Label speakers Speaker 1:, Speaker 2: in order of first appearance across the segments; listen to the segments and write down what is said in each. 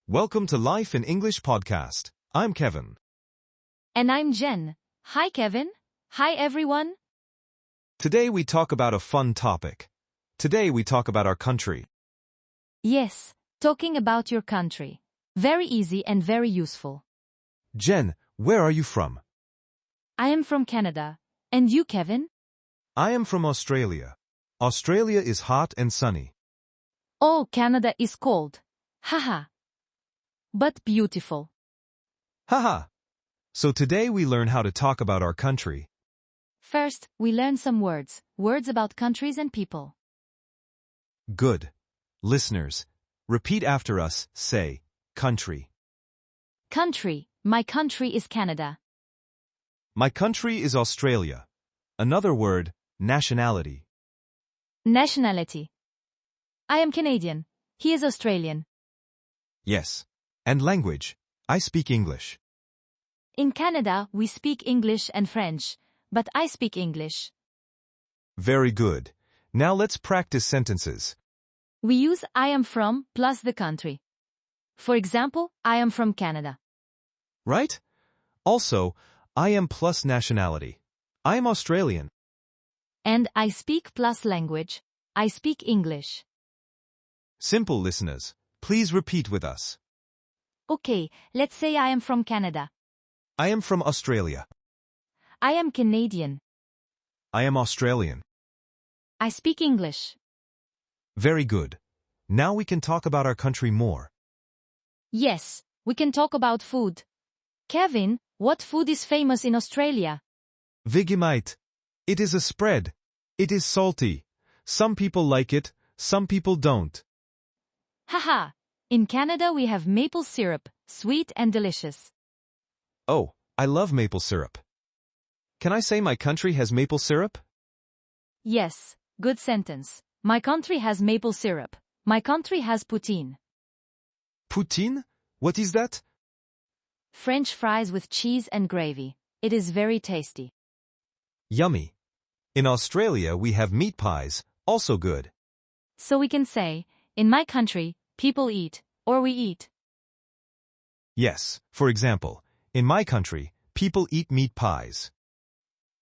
Speaker 1: Welcome to Life in English podcast. I'm Kevin.
Speaker 2: And I'm Jen. Hi Kevin. Hi everyone.
Speaker 1: Today we talk about a fun topic. Today we talk about our country.
Speaker 2: Yes, talking about your country. Very easy and very useful.
Speaker 1: Jen, where are you from?
Speaker 2: I am from Canada. And you, Kevin?
Speaker 1: I am from Australia. Australia is hot and sunny.
Speaker 2: Oh, Canada is cold. Haha. But beautiful.
Speaker 1: Haha. So today we learn how to talk about our country.
Speaker 2: First, we learn some words about countries and people.
Speaker 1: Good. Listeners, repeat after us, say, country.
Speaker 2: Country. My country is Canada.
Speaker 1: My country is Australia. Another word, nationality.
Speaker 2: Nationality. I am Canadian. He is Australian.
Speaker 1: Yes. And language. I speak English.
Speaker 2: In Canada, we speak English and French, but I speak English.
Speaker 1: Very good. Now let's practice sentences.
Speaker 2: We use I am from plus the country. For example, I am from Canada.
Speaker 1: Right? Also, I am plus nationality. I am Australian.
Speaker 2: And I speak plus language. I speak English.
Speaker 1: Simple, listeners. Please repeat with us.
Speaker 2: Okay, let's say I am from Canada.
Speaker 1: I am from Australia.
Speaker 2: I am Canadian.
Speaker 1: I am Australian.
Speaker 2: I speak English.
Speaker 1: Very good. Now we can talk about our country more.
Speaker 2: Yes, we can talk about food. Kevin, what food is famous in Australia?
Speaker 1: Vegemite. It is a spread. It is salty. Some people like it, some people don't.
Speaker 2: Haha. In Canada we have maple syrup, sweet and delicious.
Speaker 1: Oh, I love maple syrup. Can I say my country has maple syrup?
Speaker 2: Yes, good sentence. My country has maple syrup. My country has poutine.
Speaker 1: Poutine? What is that?
Speaker 2: French fries with cheese and gravy. It is very tasty.
Speaker 1: Yummy. In Australia we have meat pies, also good.
Speaker 2: So we can say, in my country, people eat, or we eat.
Speaker 1: Yes, for example, in my country, people eat meat pies.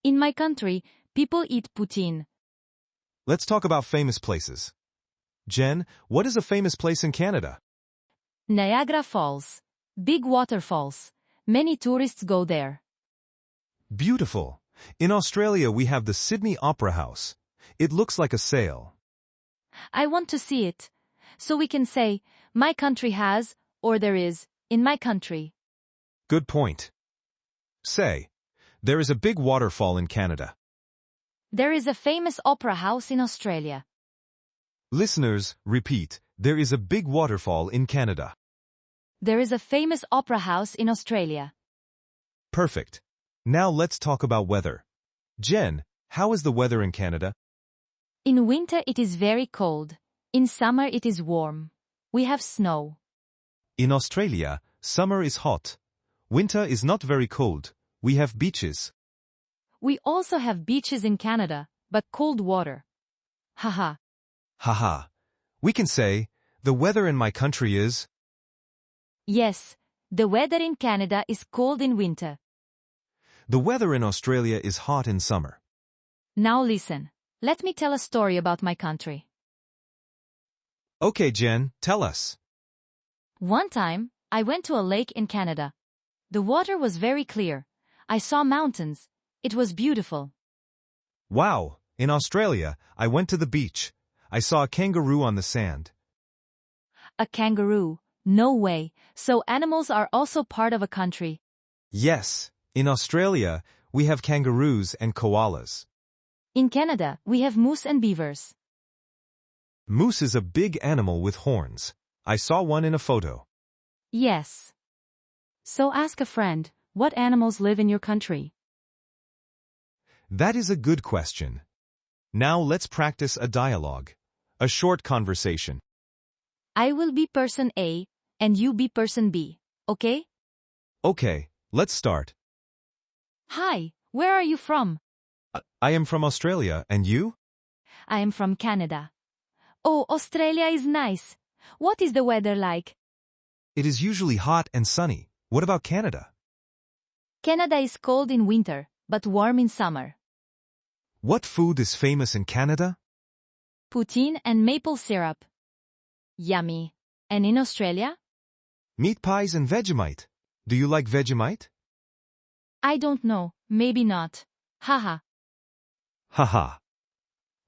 Speaker 2: In my country, people eat poutine.
Speaker 1: Let's talk about famous places. Jen, what is a famous place in Canada?
Speaker 2: Niagara Falls. Big waterfalls. Many tourists go there.
Speaker 1: Beautiful. In Australia we have the Sydney Opera House. It looks like a sail.
Speaker 2: I want to see it. So we can say, my country has, or there is, in my country.
Speaker 1: Good point. Say, there is a big waterfall in Canada.
Speaker 2: There is a famous opera house in Australia.
Speaker 1: Listeners, repeat, there is a big waterfall in Canada.
Speaker 2: There is a famous opera house in Australia.
Speaker 1: Perfect. Now let's talk about weather. Jen, how is the weather in Canada?
Speaker 2: In winter it is very cold. In summer it is warm. We have snow.
Speaker 1: In Australia, summer is hot. Winter is not very cold. We have beaches.
Speaker 2: We also have beaches in Canada, but cold water. Haha.
Speaker 1: Haha. We can say, the weather in my country is...
Speaker 2: Yes, the weather in Canada is cold in winter.
Speaker 1: The weather in Australia is hot in summer.
Speaker 2: Now listen. Let me tell a story about my country.
Speaker 1: Okay, Jen, tell us.
Speaker 2: One time, I went to a lake in Canada. The water was very clear. I saw mountains. It was beautiful.
Speaker 1: Wow, in Australia, I went to the beach. I saw a kangaroo on the sand.
Speaker 2: A kangaroo? No way. So animals are also part of a country.
Speaker 1: Yes, in Australia, we have kangaroos and koalas.
Speaker 2: In Canada, we have moose and beavers.
Speaker 1: Moose is a big animal with horns. I saw one in a photo.
Speaker 2: Yes. So ask a friend, what animals live in your country?
Speaker 1: That is a good question. Now let's practice a dialogue. A short conversation.
Speaker 2: I will be person A, and you be person B, okay?
Speaker 1: Okay, let's start.
Speaker 2: Hi, where are you from?
Speaker 1: I am from Australia, and you?
Speaker 2: I am from Canada. Oh, Australia is nice. What is the weather like?
Speaker 1: It is usually hot and sunny. What about Canada?
Speaker 2: Canada is cold in winter, but warm in summer.
Speaker 1: What food is famous in Canada?
Speaker 2: Poutine and maple syrup. Yummy. And in Australia?
Speaker 1: Meat pies and Vegemite. Do you like Vegemite?
Speaker 2: I don't know, maybe not. Haha.
Speaker 1: Haha.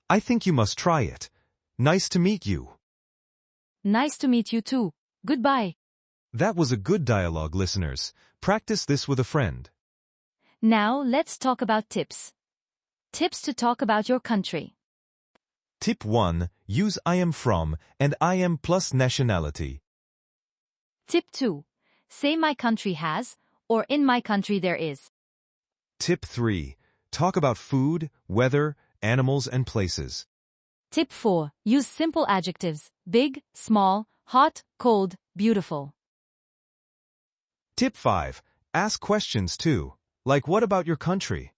Speaker 1: I think you must try it. Nice to meet you.
Speaker 2: Nice to meet you too. Goodbye.
Speaker 1: That was a good dialogue, listeners. Practice this with a friend.
Speaker 2: Now let's talk about tips. Tips to talk about your country.
Speaker 1: Tip 1. Use I am from and I am plus nationality.
Speaker 2: Tip 2. Say my country has, or in my country there is.
Speaker 1: Tip 3. Talk about food, weather, animals and places.
Speaker 2: Tip 4. Use simple adjectives: big, small, hot, cold, beautiful.
Speaker 1: Tip 5. Ask questions too. Like, what about your country?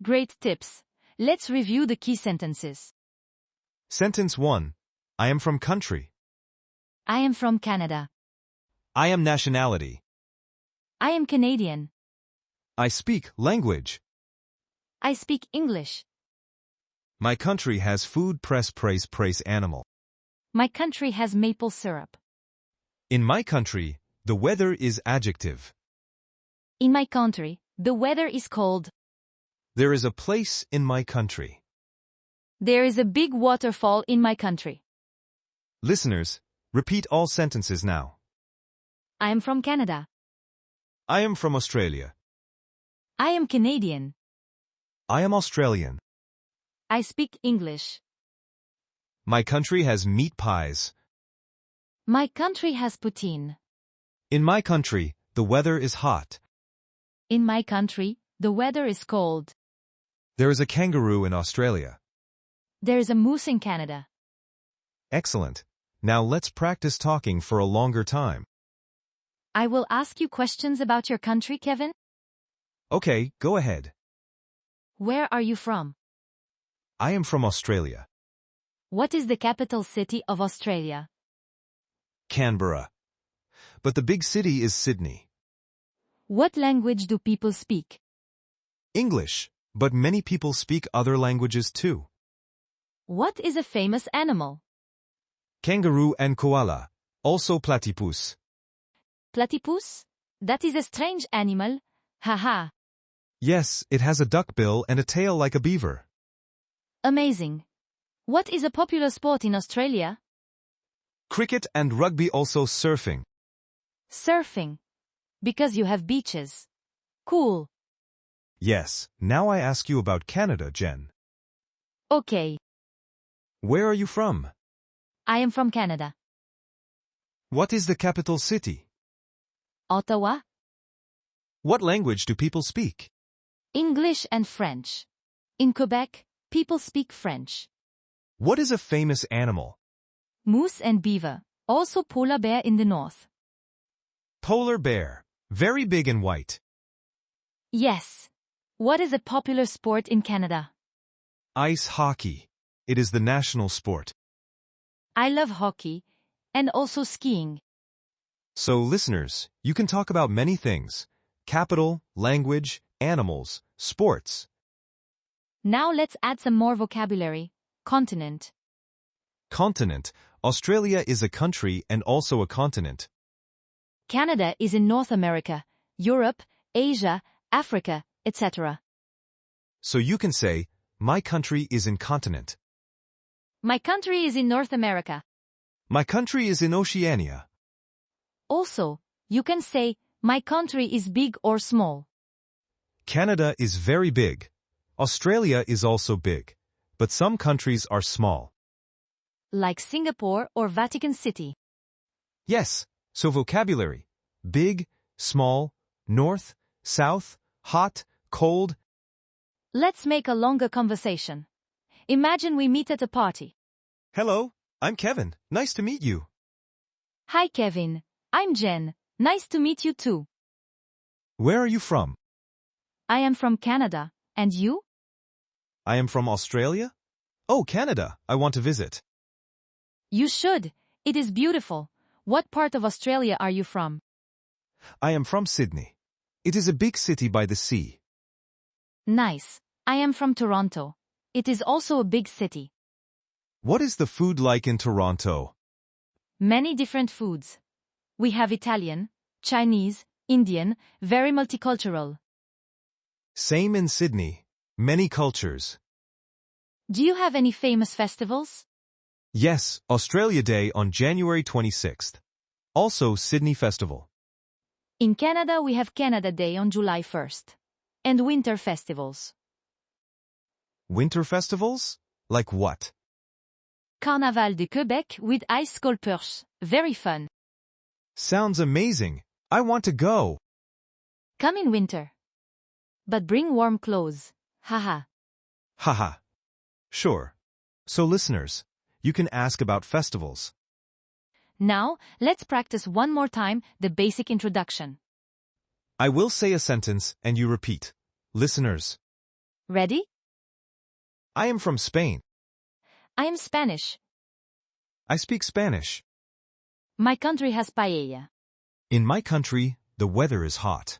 Speaker 2: Great tips. Let's review the key sentences.
Speaker 1: Sentence 1. I am from country.
Speaker 2: I am from Canada.
Speaker 1: I am nationality.
Speaker 2: I am Canadian.
Speaker 1: I speak language.
Speaker 2: I speak English.
Speaker 1: My country has food praise animal.
Speaker 2: My country has maple syrup.
Speaker 1: In my country, the weather is adjective.
Speaker 2: In my country, the weather is cold.
Speaker 1: There is a place in my country.
Speaker 2: There is a big waterfall in my country.
Speaker 1: Listeners, repeat all sentences now.
Speaker 2: I am from Canada.
Speaker 1: I am from Australia.
Speaker 2: I am Canadian.
Speaker 1: I am Australian.
Speaker 2: I speak English.
Speaker 1: My country has meat pies.
Speaker 2: My country has poutine.
Speaker 1: In my country, the weather is hot.
Speaker 2: In my country, the weather is cold.
Speaker 1: There is a kangaroo in Australia.
Speaker 2: There is a moose in Canada.
Speaker 1: Excellent. Now let's practice talking for a longer time.
Speaker 2: I will ask you questions about your country, Kevin.
Speaker 1: Okay, go ahead.
Speaker 2: Where are you from?
Speaker 1: I am from Australia.
Speaker 2: What is the capital city of Australia?
Speaker 1: Canberra. But the big city is Sydney.
Speaker 2: What language do people speak?
Speaker 1: English, but many people speak other languages too.
Speaker 2: What is a famous animal?
Speaker 1: Kangaroo and koala, also platypus.
Speaker 2: Platypus? That is a strange animal. Haha.
Speaker 1: Yes, it has a duck bill and a tail like a beaver.
Speaker 2: Amazing. What is a popular sport in Australia?
Speaker 1: Cricket and rugby, also surfing.
Speaker 2: Surfing. Because you have beaches. Cool.
Speaker 1: Yes, now I ask you about Canada, Jen.
Speaker 2: Okay.
Speaker 1: Where are you from?
Speaker 2: I am from Canada.
Speaker 1: What is the capital city?
Speaker 2: Ottawa?
Speaker 1: What language do people speak?
Speaker 2: English and French. In Quebec, people speak French.
Speaker 1: What is a famous animal?
Speaker 2: Moose and beaver. Also polar bear in the north.
Speaker 1: Polar bear. Very big and white.
Speaker 2: Yes. What is a popular sport in Canada?
Speaker 1: Ice hockey. It is the national sport.
Speaker 2: I love hockey, and also skiing.
Speaker 1: So listeners, you can talk about many things. Capital, language, animals, sports.
Speaker 2: Now let's add some more vocabulary. Continent.
Speaker 1: Continent. Australia is a country and also a continent.
Speaker 2: Canada is in North America, Europe, Asia, Africa, etc.
Speaker 1: So you can say, my country is in continent.
Speaker 2: My country is in North America.
Speaker 1: My country is in Oceania.
Speaker 2: Also, you can say, my country is big or small.
Speaker 1: Canada is very big. Australia is also big. But some countries are small.
Speaker 2: Like Singapore or Vatican City.
Speaker 1: Yes, so vocabulary. Big, small, north, south, hot, cold.
Speaker 2: Let's make a longer conversation. Imagine we meet at a party.
Speaker 1: Hello, I'm Kevin. Nice to meet you.
Speaker 2: Hi Kevin, I'm Jen. Nice to meet you too.
Speaker 1: Where are you from?
Speaker 2: I am from Canada. And you?
Speaker 1: I am from Australia. Oh, Canada. I want to visit.
Speaker 2: You should. It is beautiful. What part of Australia are you from?
Speaker 1: I am from Sydney. It is a big city by the sea.
Speaker 2: Nice. I am from Toronto. It is also a big city.
Speaker 1: What is the food like in Toronto?
Speaker 2: Many different foods. We have Italian, Chinese, Indian, very multicultural.
Speaker 1: Same in Sydney. Many cultures.
Speaker 2: Do you have any famous festivals?
Speaker 1: Yes, Australia Day on January 26th. Also Sydney Festival.
Speaker 2: In Canada we have Canada Day on July 1st. And winter festivals.
Speaker 1: Winter festivals? Like what?
Speaker 2: Carnaval de Quebec with ice sculptures. Very fun.
Speaker 1: Sounds amazing. I want to go.
Speaker 2: Come in winter. But bring warm clothes. Haha.
Speaker 1: Haha. Sure. So listeners, you can ask about festivals.
Speaker 2: Now, let's practice one more time the basic introduction.
Speaker 1: I will say a sentence and you repeat. Listeners,
Speaker 2: Ready?
Speaker 1: I am from Spain.
Speaker 2: I am Spanish.
Speaker 1: I speak Spanish.
Speaker 2: My country has paella.
Speaker 1: In my country, the weather is hot.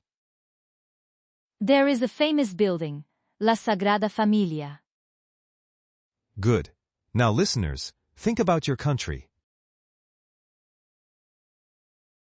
Speaker 2: There is a famous building, La Sagrada Familia.
Speaker 1: Good. Now listeners, think about your country.